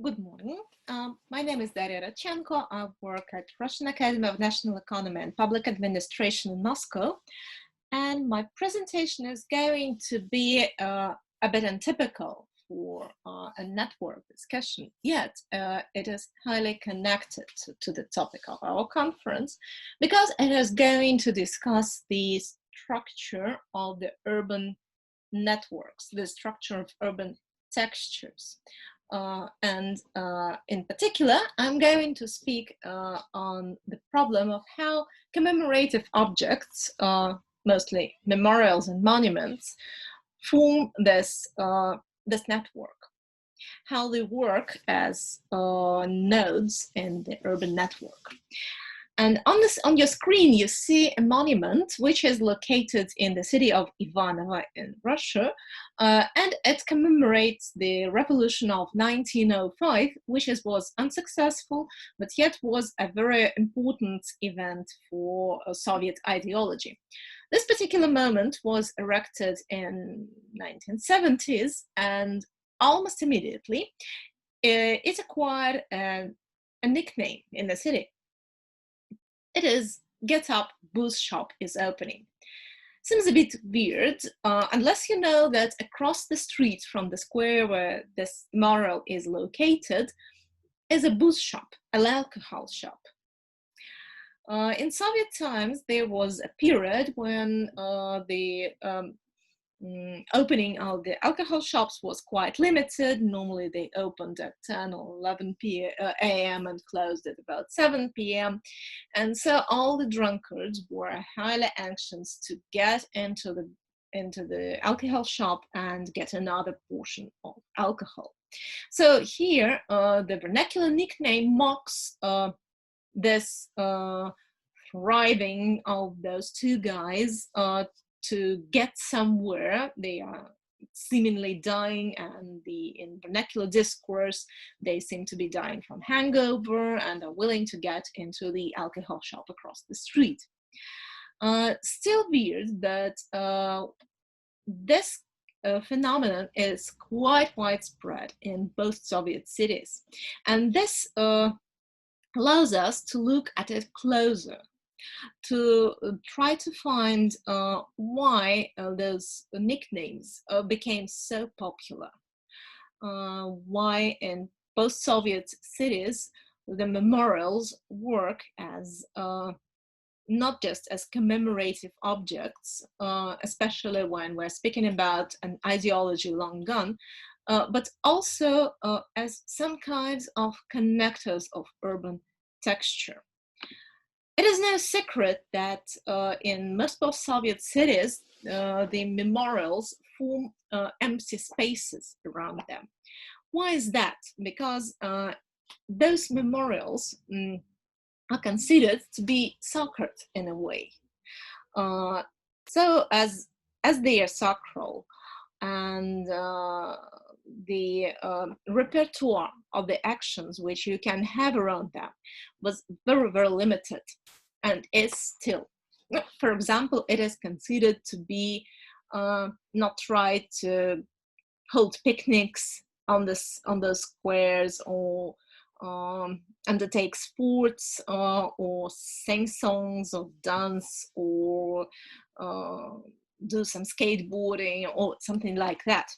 Good morning. My name is Daria Radchenko. I work at Russian Academy of National Economy and Public Administration in Moscow. And my presentation is going to be a bit untypical for a network discussion, yet it is highly connected to the topic of our conference because it is going to discuss the structure of the urban networks, the structure of urban textures. In particular, I'm going to speak on the problem of how commemorative objects, mostly memorials and monuments, form this network, how they work as nodes in the urban network. And on your screen, you see a monument which is located in the city of Ivanovo in Russia, and it commemorates the revolution of 1905, which was unsuccessful, but yet was a very important event for Soviet ideology. This particular moment was erected in 1970s, and almost immediately, it acquired a nickname in the city. It is Get Up, Booze Shop is opening. Seems a bit weird, unless you know that across the street from the square where this memorial is located is a booze shop, an alcohol shop. In Soviet times, there was a period when the opening of the alcohol shops was quite limited. Normally they opened at 10 or 11 a.m. and closed at about 7 p.m. And so all the drunkards were highly anxious to get into the alcohol shop and get another portion of alcohol. So here the vernacular nickname mocks this thriving of those two guys to get somewhere. They are seemingly dying, and in vernacular discourse, they seem to be dying from hangover and are willing to get into the alcohol shop across the street. Still weird that this phenomenon is quite widespread in both Soviet cities. And this allows us to look at it closer, to try to find why those nicknames became so popular. Why in post-Soviet cities the memorials work as not just as commemorative objects, especially when we're speaking about an ideology long gone, but also as some kinds of connectors of urban texture. It is no secret that in most post-Soviet cities, the memorials form empty spaces around them. Why is that? Because those memorials are considered to be sacred in a way. So as they are sacral, and the repertoire of the actions which you can have around them was very, very limited, and is still. For example, it is considered to be not right to hold picnics on those squares, or undertake sports, or sing songs, or dance, or do some skateboarding or something like that.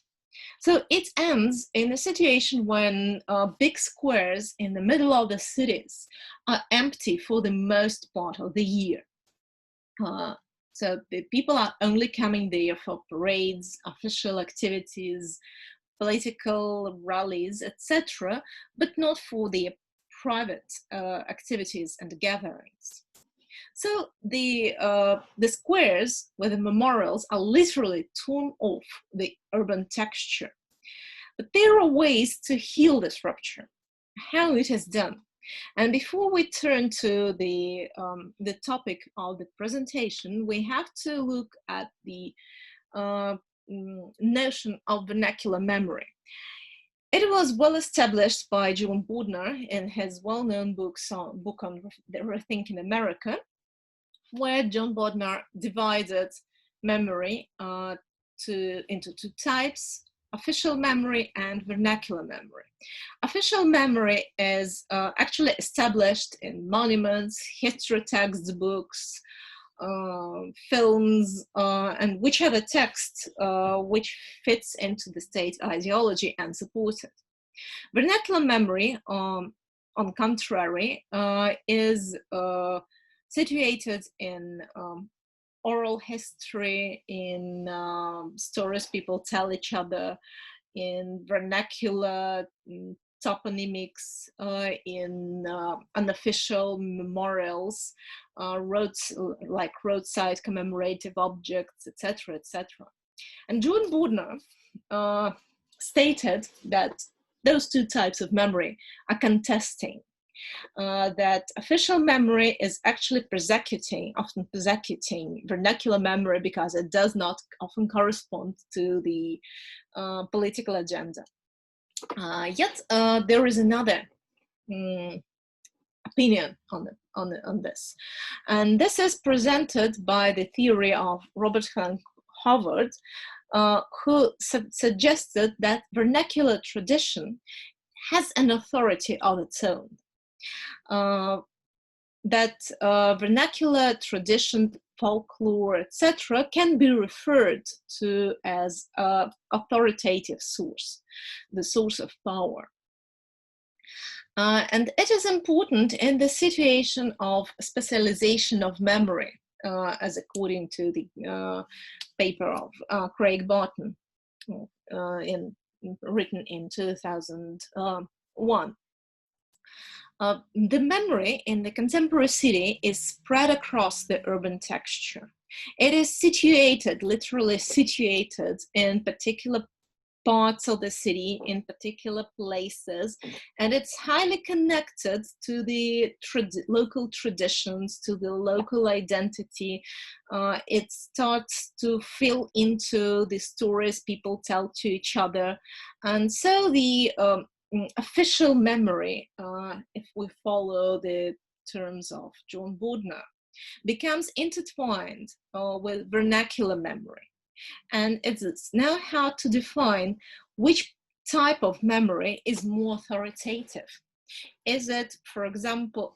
So it ends in a situation when big squares in the middle of the cities are empty for the most part of the year. So the people are only coming there for parades, official activities, political rallies, etc., but not for their private activities and gatherings. So the squares with the memorials are literally torn off the urban texture. But there are ways to heal this rupture, how it is done. And before we turn to the topic of the presentation, we have to look at the notion of vernacular memory. It was well established by John Bodner in his well-known book on Rethinking America, where John Bodner divided memory into two types: official memory and vernacular memory. Official memory is actually established in monuments, history textbooks, films, and whichever text which fits into the state ideology and supports it. Vernacular memory, on contrary, is situated in oral history, in stories people tell each other, in vernacular toponymics, in unofficial memorials, like roadside commemorative objects, etc., etc. And John Bordner stated that those two types of memory are contesting. That official memory is actually often persecuting vernacular memory because it does not often correspond to the political agenda. Yet there is another opinion on this, and this is presented by the theory of Robert Howard, who suggested that vernacular tradition has an authority of its own. That vernacular tradition, folklore, etc., can be referred to as an authoritative source, the source of power. And it is important in the situation of specialization of memory, as according to the paper of Craig Barton, written in 2001. The memory in the contemporary city is spread across the urban texture. It is situated, literally situated, in particular parts of the city, in particular places, and it's highly connected to the local traditions, to the local identity. It starts to fill into the stories people tell to each other. And so the official memory, if we follow the terms of John Bordner, becomes intertwined with vernacular memory. And it's now hard to define which type of memory is more authoritative. Is it, for example,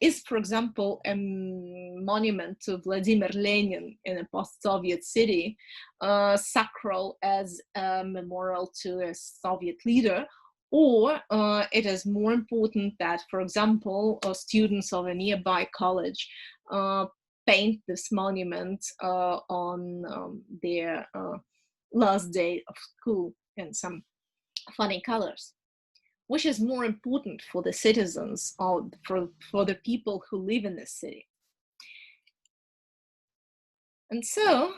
a monument to Vladimir Lenin in a post-Soviet city sacral as a memorial to a Soviet leader? Or it is more important that, for example, students of a nearby college paint this monument on their last day of school in some funny colors. Which is more important for the citizens or for the people who live in the city? And so,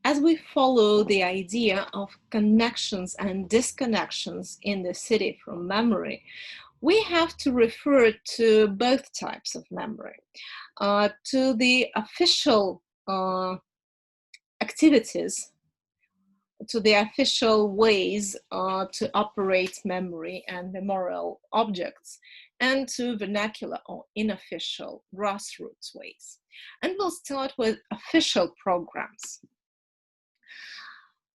as we follow the idea of connections and disconnections in the city from memory, we have to refer to both types of memory, to the official activities, to the official ways to operate memory and memorial objects, and to vernacular or unofficial grassroots ways. And we'll start with official programs.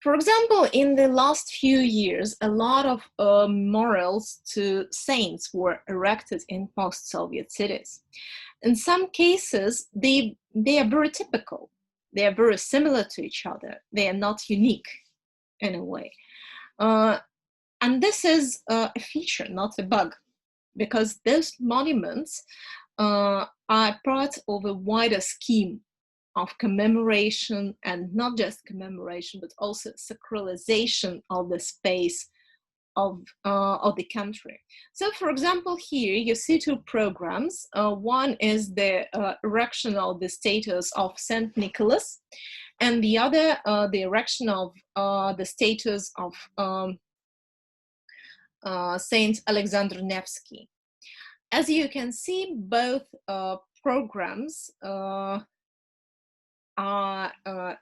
For example, in the last few years, a lot of memorials to saints were erected in post-Soviet cities. In some cases, they are very typical. They are very similar to each other. They are not unique in a way. And this is a feature, not a bug, because those monuments are part of a wider scheme of commemoration, and not just commemoration, but also sacralization of the space of the country. So, for example, here you see two programs. One is the erection of the statues of Saint Nicholas, and the other, the erection of the statues of Saint Alexander Nevsky. As you can see, both programs are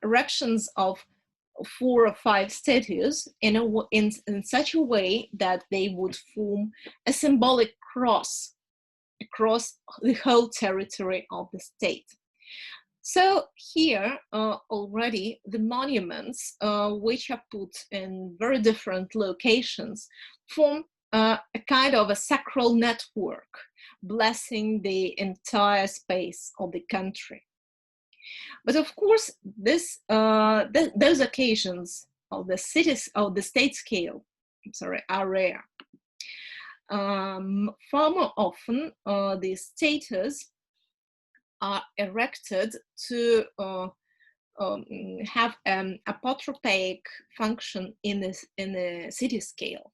erections of 4 or 5 statues in such a way that they would form a symbolic cross across the whole territory of the state. So here already the monuments, which are put in very different locations, form a kind of a sacral network, blessing the entire space of the country. But of course, those occasions of the cities of the state scale, are rare. Far more often, these statues are erected to have an apotropaic function in the city scale.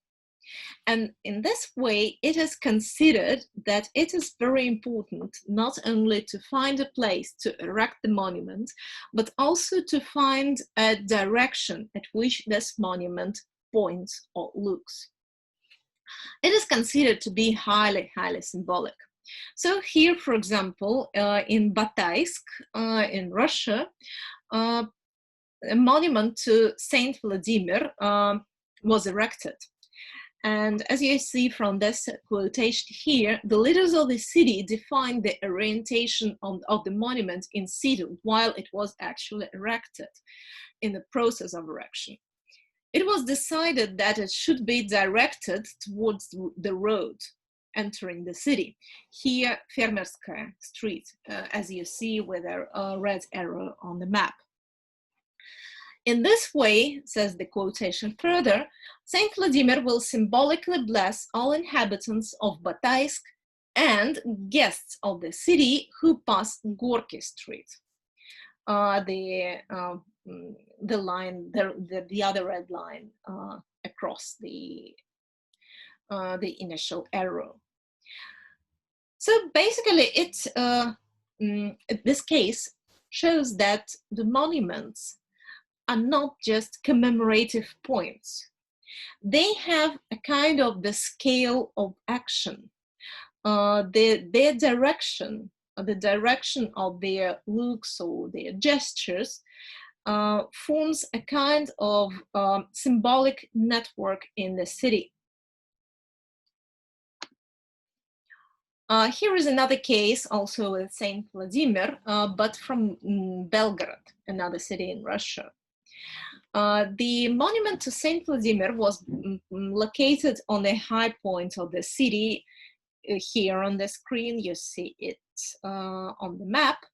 And in this way, it is considered that it is very important not only to find a place to erect the monument, but also to find a direction at which this monument points or looks. It is considered to be highly, highly symbolic. So here, for example, in Bataisk, in Russia, a monument to Saint Vladimir was erected. And as you see from this quotation here, the leaders of the city defined the orientation of the monument in situ while it was actually erected in the process of erection. It was decided that it should be directed towards the road entering the city. Here, Fermerskaya Street, as you see with a red arrow on the map. In this way, says the quotation further, Saint Vladimir will symbolically bless all inhabitants of Bataisk and guests of the city who pass Gorky Street. The line, the other red line across the initial arrow. So basically, this case shows that the monuments are not just commemorative points. They have a kind of the scale of action. Their direction, the direction of their looks or their gestures forms a kind of symbolic network in the city. Here is another case also with Saint Vladimir, but from Belgrade, another city in Russia. The monument to Saint Vladimir was located on the high point of the city. Here on the screen, you see it on the map,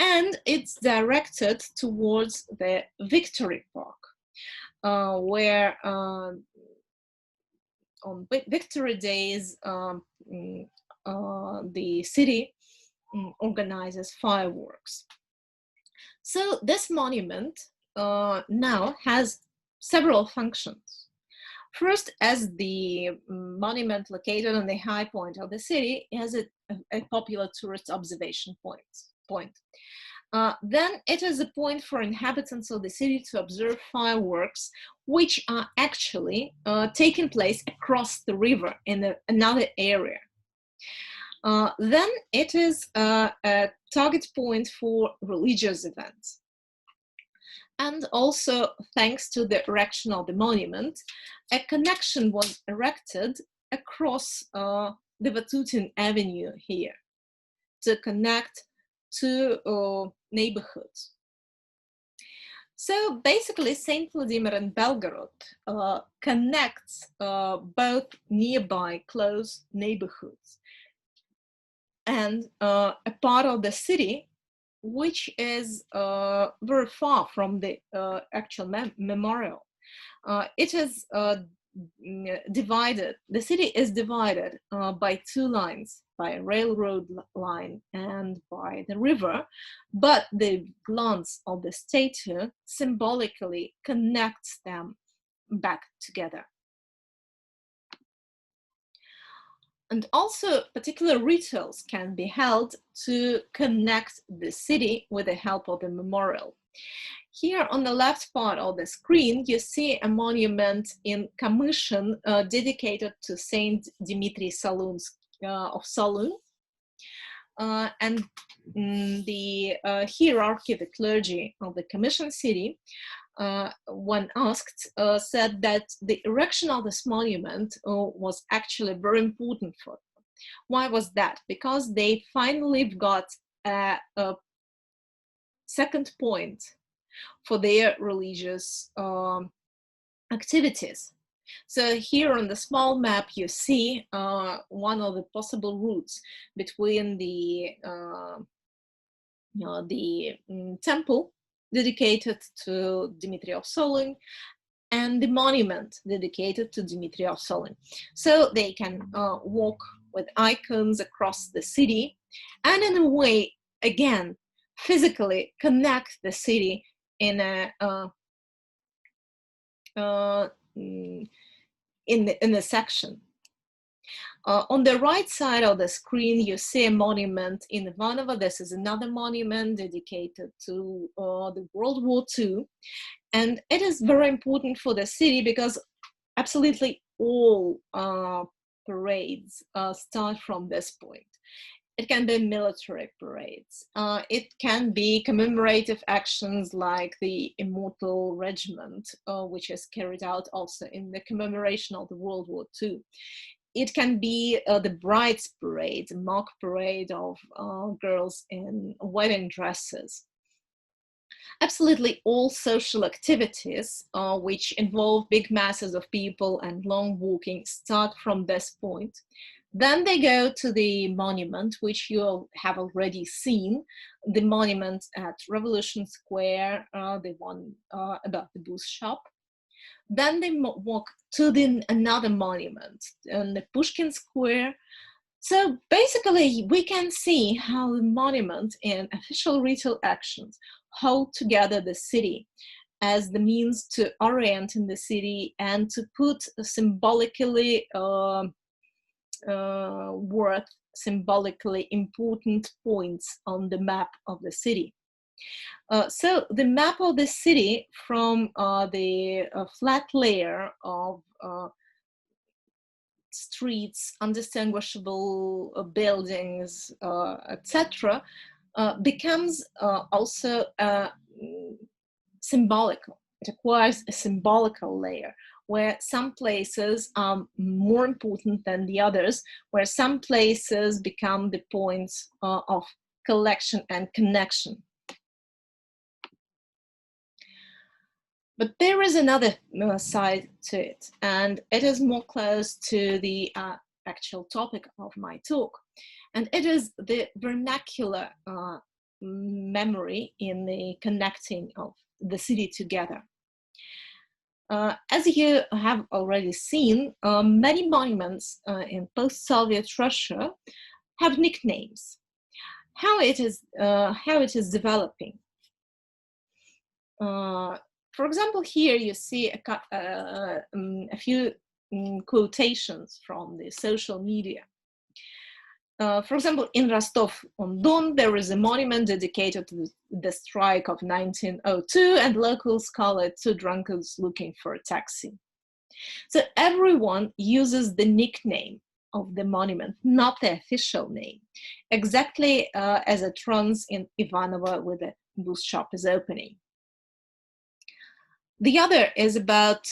and it's directed towards the Victory Park, where on Victory Days, the city organizes fireworks. So this monument now has several functions. First, as the monument located on the high point of the city, it has a popular tourist observation point. Then it is a point for inhabitants of the city to observe fireworks, which are actually taking place across the river in another area. Then it is a target point for religious events. And also, thanks to the erection of the monument, a connection was erected across the Vatutin Avenue here to connect two neighborhoods. So basically, Saint Vladimir and Belgorod connects both nearby close neighborhoods and a part of the city which is very far from the actual memorial. It is divided, the city is divided by two lines, by a railroad line and by the river, but the glance of the statue symbolically connects them back together. And also particular rituals can be held to connect the city with the help of the memorial. Here on the left part of the screen, you see a monument in Kamyshin dedicated to Saint Dimitri of Solun. And the hierarchy, the clergy of the Kamyshin city, when asked, said that the erection of this monument was actually very important for them. Why was that? Because they finally got a second point for their religious activities. So here on the small map, you see one of the possible routes between the temple dedicated to Dmitry of Solin and the monument dedicated to Dmitry of Solin. So they can walk with icons across the city and in a way, again, physically connect the city in a in the section. On the right side of the screen, you see a monument in Ivanovo. This is another monument dedicated to the World War II. And it is very important for the city because absolutely all parades start from this point. It can be military parades. It can be commemorative actions like the Immortal Regiment, which is carried out also in the commemoration of the World War II. It can be the Brides Parade, a mock parade of girls in wedding dresses. Absolutely all social activities which involve big masses of people and long walking start from this point. Then they go to the monument, which you have already seen, the monument at Revolution Square, the one about the booth shop. Then they walk to another monument in the Pushkin Square. So basically, we can see how the monument and official ritual actions hold together the city as the means to orient in the city and to put symbolically worth symbolically important points on the map of the city. So the map of the city from the flat layer of streets, undistinguishable buildings, etc., becomes also symbolical. It acquires a symbolical layer where some places are more important than the others, where some places become the points of collection and connection. But there is another side to it, and it is more close to the actual topic of my talk. And it is the vernacular memory in the connecting of the city together. As you have already seen, many monuments in post-Soviet Russia have nicknames. How it is developing. For example, here you see a few quotations from the social media. For example, in Rostov-on-Don, there is a monument dedicated to the strike of 1902, and locals call it "Two Drunkards Looking for a Taxi." So everyone uses the nickname of the monument, not the official name, exactly as it runs in Ivanovo where the booth shop is opening. The other is about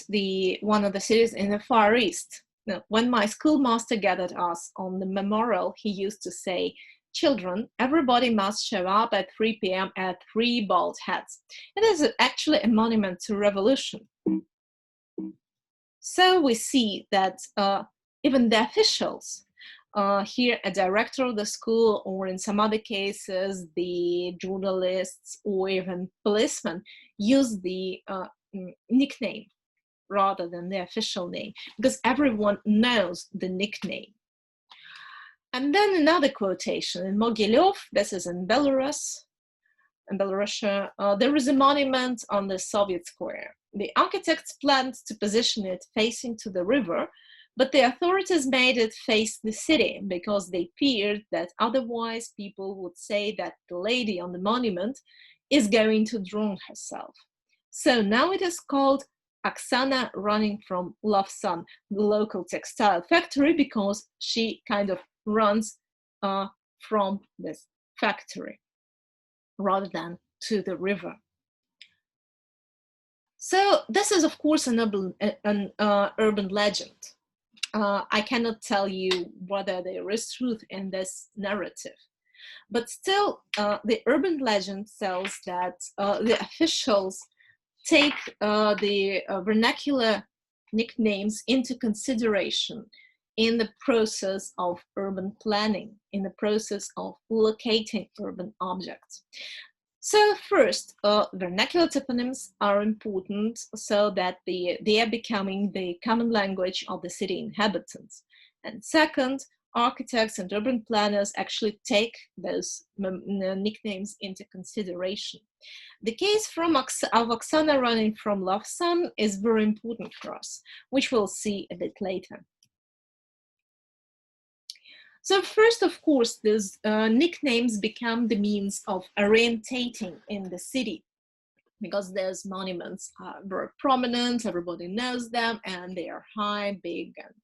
one of the cities in the Far East. Now, when my schoolmaster gathered us on the memorial, he used to say, "Children, everybody must show up at 3 p.m. at 3 bald heads." It is actually a monument to revolution. So we see that even the officials, here a director of the school, or in some other cases, the journalists or even policemen, use the nickname rather than the official name, because everyone knows the nickname. And then another quotation in Mogilev, this is in Belarus, in Belarusia, there is a monument on the Soviet Square. The architects planned to position it facing to the river, but the authorities made it face the city because they feared that otherwise people would say that the lady on the monument is going to drown herself. So now it is called Oksana running from Lavsan, the local textile factory, because she kind of runs from this factory rather than to the river. So this is, of course, an urban legend. I cannot tell you whether there is truth in this narrative. But still, the urban legend tells that the officials take the vernacular nicknames into consideration in the process of urban planning, in the process of locating urban objects. So first, vernacular toponyms are important so that they are becoming the common language of the city inhabitants. And second, architects and urban planners actually take those nicknames into consideration. The case of Oksana running from Lovsan is very important for us, which we'll see a bit later. So first, of course, these nicknames become the means of orientating in the city, because those monuments are very prominent, everybody knows them, and they are high, big, and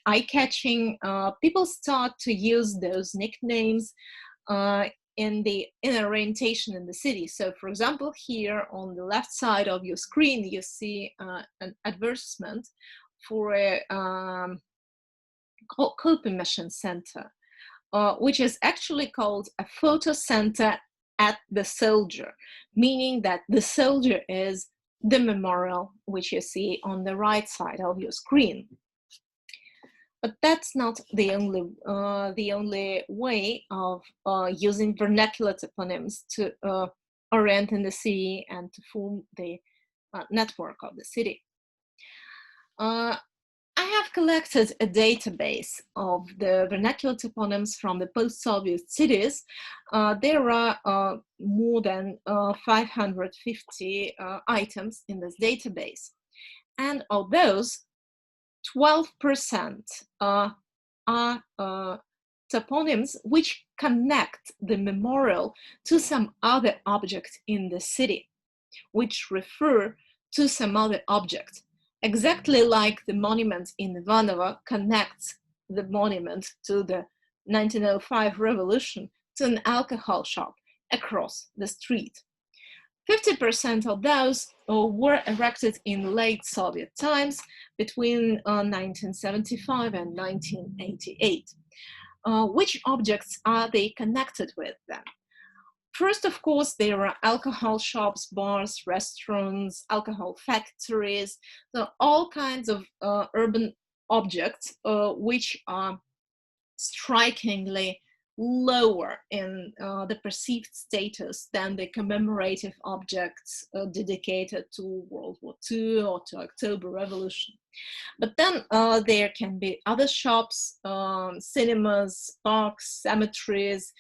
eye-catching. People start to use those nicknames in orientation in the city. So for example, here on the left side of your screen, you see an advertisement for a Cope Mission Center, which is actually called a photo center at the soldier, meaning that the soldier is the memorial which you see on the right side of your screen. But that's not the only way of using vernacular toponyms to orient in the city and to form the network of the city. I have collected a database of the vernacular toponyms from the post-Soviet cities. There are more than 550 items in this database. And of those, 12% are toponyms which connect the memorial to some other object in the city, which refer to some other object. Exactly like the monument in Ivanovo connects the monument to the 1905 revolution to an alcohol shop across the street. 50% of those were erected in late Soviet times between 1975 and 1988. Which objects are they connected with then? First, of course, there are alcohol shops, bars, restaurants, alcohol factories, so all kinds of urban objects which are strikingly lower in the perceived status than the commemorative objects dedicated to World War II or to October Revolution. But then there can be other shops, cinemas, parks, cemeteries,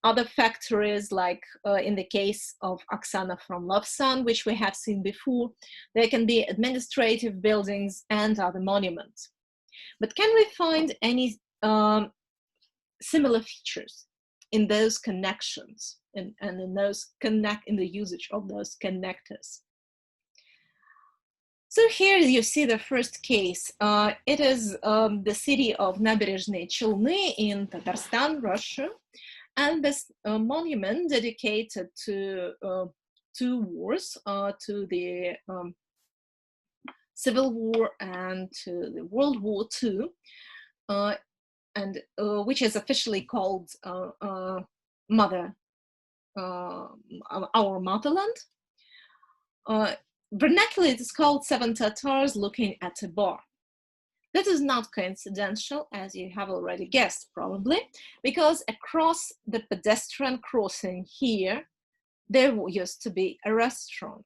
other factories, like in the case of Oksana from Lovsan, which we have seen before. There can be administrative buildings and other monuments. But can we find any similar features in those connections and in the usage of those connectors? So here you see the first case. It is the city of Naberezhnye Chelny in Tatarstan, Russia. And this monument dedicated to two wars, to the Civil War and to the World War II, and which is officially called Our Motherland. Vernacularly, it is called Seven Tatars Looking at a Bar. That is not coincidental, as you have already guessed, probably, because across the pedestrian crossing here, there used to be a restaurant.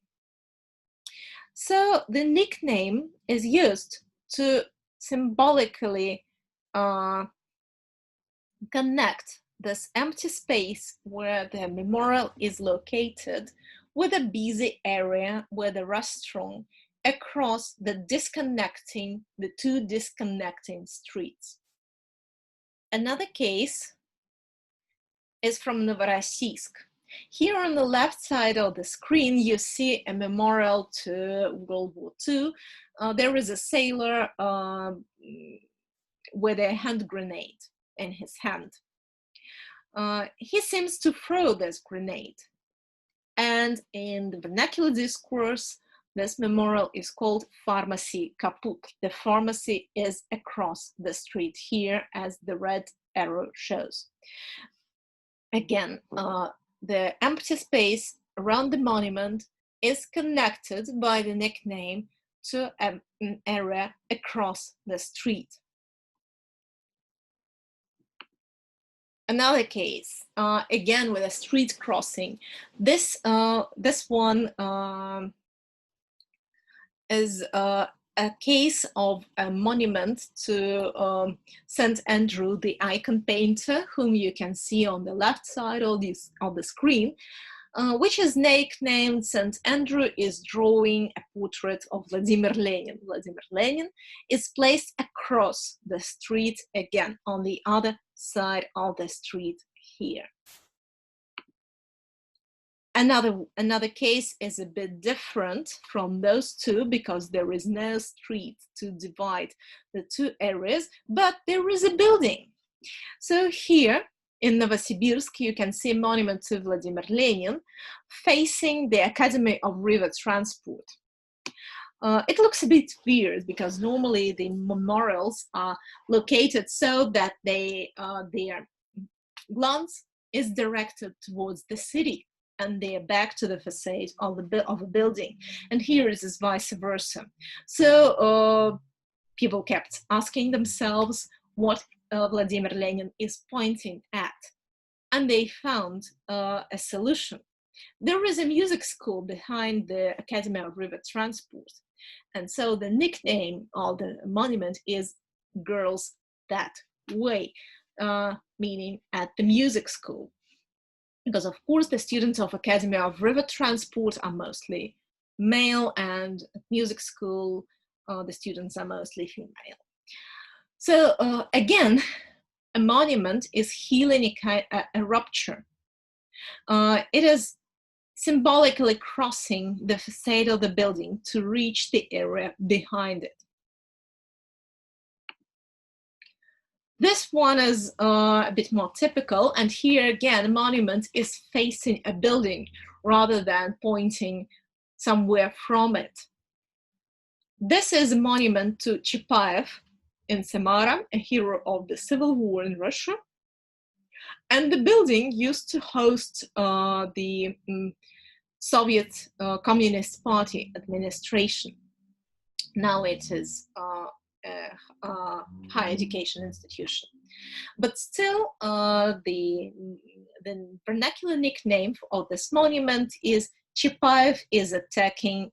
So the nickname is used to symbolically connect this empty space where the memorial is located with a busy area where the restaurant across the two disconnecting streets. Another case is from Novorossiysk. Here on the left side of the screen, you see a memorial to World War II. There is a sailor with a hand grenade in his hand. He seems to throw this grenade. And in the vernacular discourse, this memorial is called Pharmacy Kaput. The pharmacy is across the street here, as the red arrow shows. Again, the empty space around the monument is connected by the nickname to an area across the street. Another case, again with a street crossing. This one is a case of a monument to St. Andrew, the icon painter, whom you can see on the left side of the screen, which is nicknamed St. Andrew is drawing a portrait of Vladimir Lenin. Vladimir Lenin is placed across the street, again on the other side of the street here. Another case is a bit different from those two because there is no street to divide the two areas, but there is a building. So here in Novosibirsk, you can see a monument to Vladimir Lenin facing the Academy of River Transport. It looks a bit weird because normally the memorials are located so that their glance is directed towards the city and they are back to the facade of a building. And here it is vice versa. So people kept asking themselves what Vladimir Lenin is pointing at. And they found a solution. There is a music school behind the Academy of River Transport. And so the nickname of the monument is Girls That Way, meaning at the music school. Because of course the students of Academy of River Transport are mostly male, and at music school the students are mostly female. So again, a monument is healing a rupture. It is symbolically crossing the facade of the building to reach the area behind it. This one is a bit more typical, and here again, a monument is facing a building rather than pointing somewhere from it. This is a monument to Chapayev in Samara, a hero of the Civil War in Russia. And the building used to host the Soviet Communist Party administration. Now it is a higher education institution. But still, the vernacular nickname of this monument is Chapayev is attacking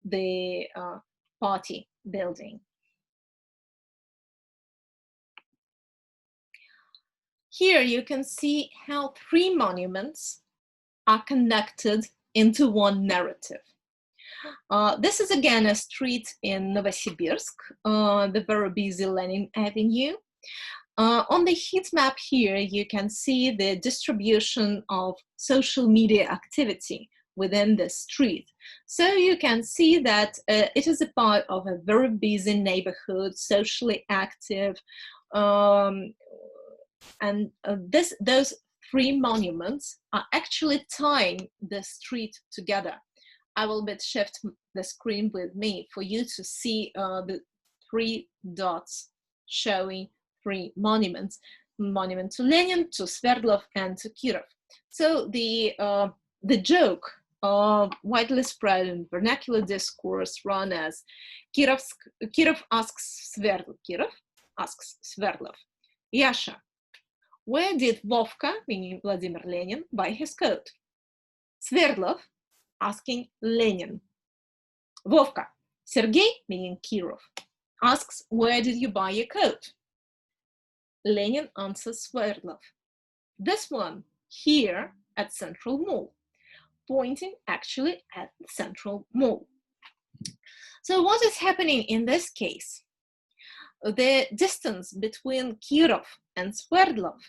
the party building. Here you can see how three monuments are connected into one narrative. This is again a street in Novosibirsk, the very busy Lenin Avenue. On the heat map here, you can see the distribution of social media activity within the street. So you can see that it is a part of a very busy neighborhood, socially active, and those three monuments are actually tying the street together. I will shift the screen with me for you to see the three dots showing three monuments: monument to Lenin, to Sverdlov, and to Kirov. So the joke widely spread in vernacular discourse run as Kirov asks Sverdlov, Yasha, where did Vovka, meaning Vladimir Lenin, buy his coat? Sverdlov asking Lenin. Vovka, Sergei, meaning Kirov, asks, where did you buy your coat? Lenin answers Sverdlov. This one here at Central Mall, pointing actually at Central Mall. So what is happening in this case? The distance between Kirov and Sverdlov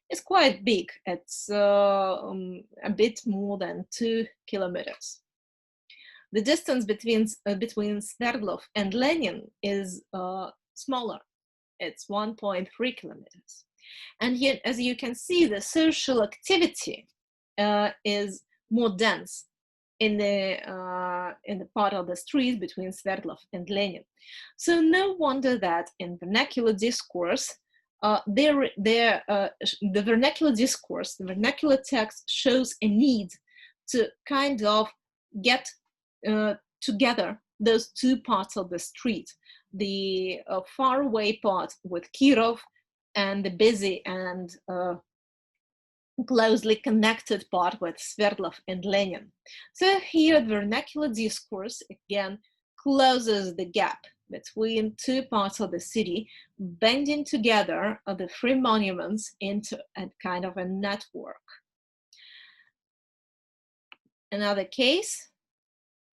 is quite big. It's a bit more than 2 kilometers. The distance between Sverdlov and Lenin is smaller. It's 1.3 kilometers. And yet, as you can see, the social activity is more dense in the part of the street between Sverdlov and Lenin. So no wonder that in vernacular discourse, the vernacular discourse, the vernacular text shows a need to kind of get together those two parts of the street, the faraway part with Kirov and the busy and closely connected part with Sverdlov and Lenin. So here the vernacular discourse again closes the gap between two parts of the city, bending together the three monuments into a kind of a network. Another case,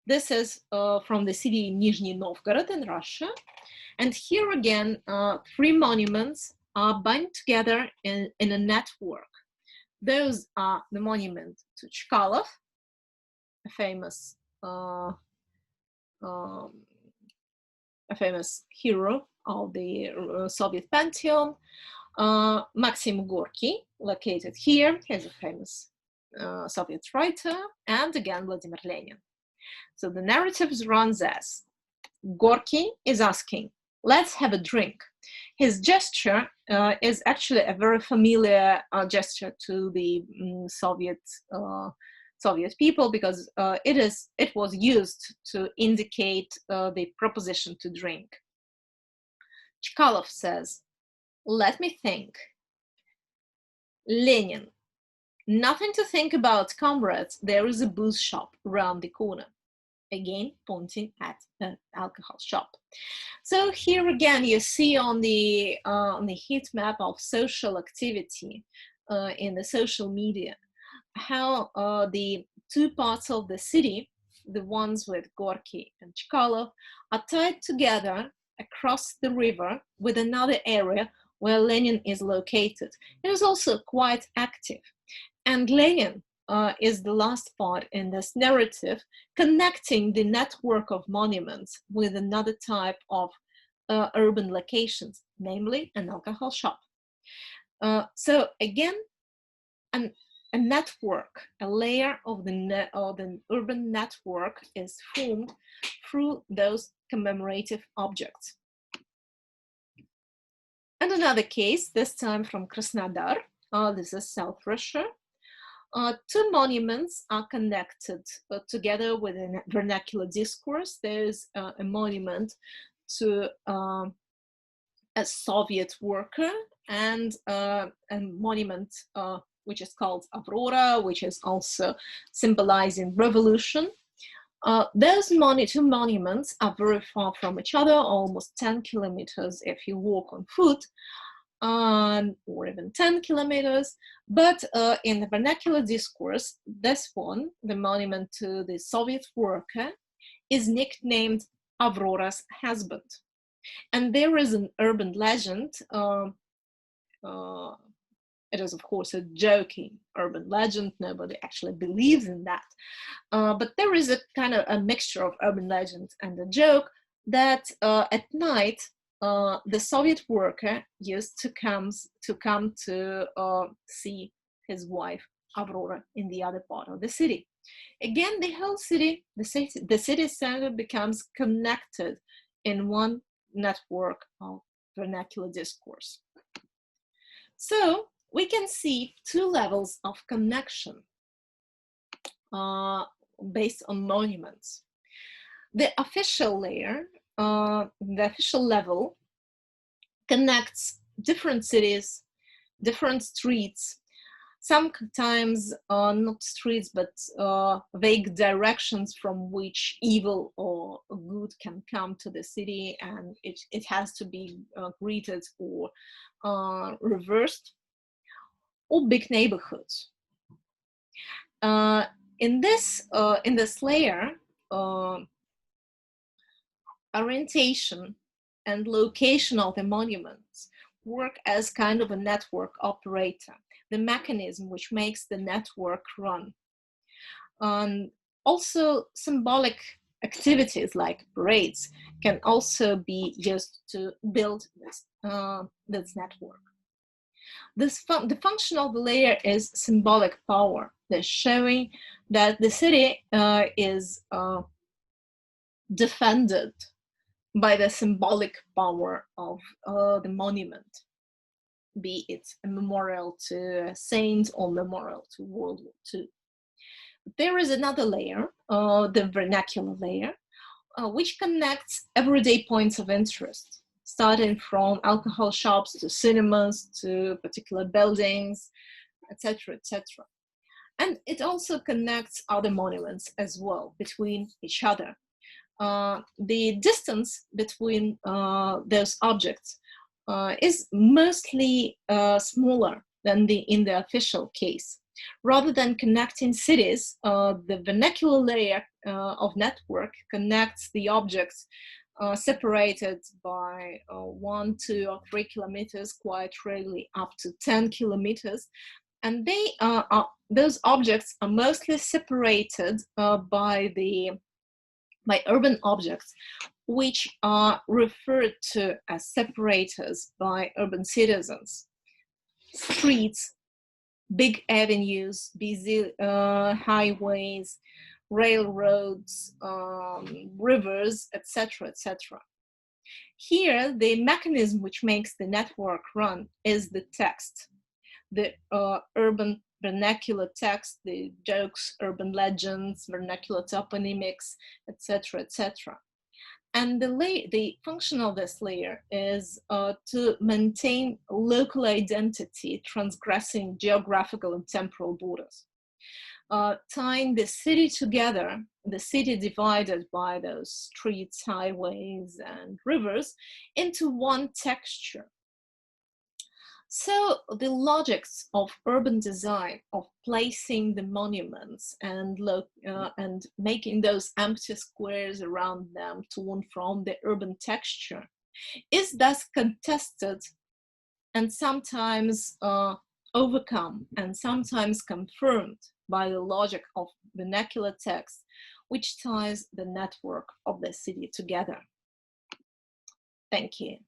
this is from the city Nizhny Novgorod in Russia. And here again, three monuments are bound together in a network. Those are the monument to Chkalov, a famous hero of the Soviet pantheon. Maxim Gorky, located here, he's a famous Soviet writer, and again Vladimir Lenin. So the narratives runs as: Gorky is asking, let's have a drink. His gesture is actually a very familiar gesture to the Soviet people, because it was used to indicate the proposition to drink. Chkalov says, let me think. Lenin, nothing to think about, comrades. There is a booze shop around the corner. Again, pointing at the alcohol shop. So here again, you see on the heat map of social activity in the social media, how the two parts of the city, the ones with Gorky and Chkalov, are tied together across the river with another area where Lenin is located. It is also quite active. And Lenin is the last part in this narrative, connecting the network of monuments with another type of urban locations, namely an alcohol shop. So again, a network, a layer of the urban network is formed through those commemorative objects. And another case, this time from Krasnodar, this is South Russia. Two monuments are connected together with a vernacular discourse. There's a monument to a Soviet worker, and a monument which is called Aurora, which is also symbolizing revolution. Those two monuments are very far from each other, almost 10 kilometers if you walk on foot, or even 10 kilometers. But in the vernacular discourse, this one, the monument to the Soviet worker, is nicknamed Aurora's husband. And there is an urban legend. It is, of course, a joking urban legend. Nobody actually believes in that. But there is a kind of a mixture of urban legend and a joke that at night, the Soviet worker used to come to see his wife Aurora in the other part of the city. Again, the whole city, the city center becomes connected in one network of vernacular discourse. So we can see two levels of connection based on monuments. The official layer, the official level, connects different cities, different streets, sometimes not streets, but vague directions from which evil or good can come to the city, and it has to be greeted or reversed, or big neighborhoods. In this layer, orientation and location of the monuments work as kind of a network operator, the mechanism which makes the network run. Also, symbolic activities like parades can also be used to build this network. The function of the layer is symbolic power. They're showing that the city is defended by the symbolic power of the monument. be it a memorial to a saint or memorial to World War II. There is another layer, the vernacular layer, which connects everyday points of interest, starting from alcohol shops to cinemas to particular buildings, etc., etc. And it also connects other monuments as well between each other. The distance between those objects is mostly smaller than in the official case. Rather than connecting cities, the vernacular layer of network connects the objects separated by 1, 2, or 3 kilometers, quite rarely up to 10 kilometers. And those objects are mostly separated by urban objects, which are referred to as separators by urban citizens. Streets, big avenues, busy highways, railroads, rivers, etc., etc. Here, the mechanism which makes the network run is the text, the urban vernacular text, the jokes, urban legends, vernacular toponymics, etc., etc. And the function of this layer is to maintain local identity, transgressing geographical and temporal borders, tying the city together, the city divided by those streets, highways, and rivers, into one texture. So the logics of urban design, of placing the monuments and making those empty squares around them torn from the urban texture, is thus contested and sometimes overcome and sometimes confirmed by the logic of vernacular text, which ties the network of the city together. Thank you.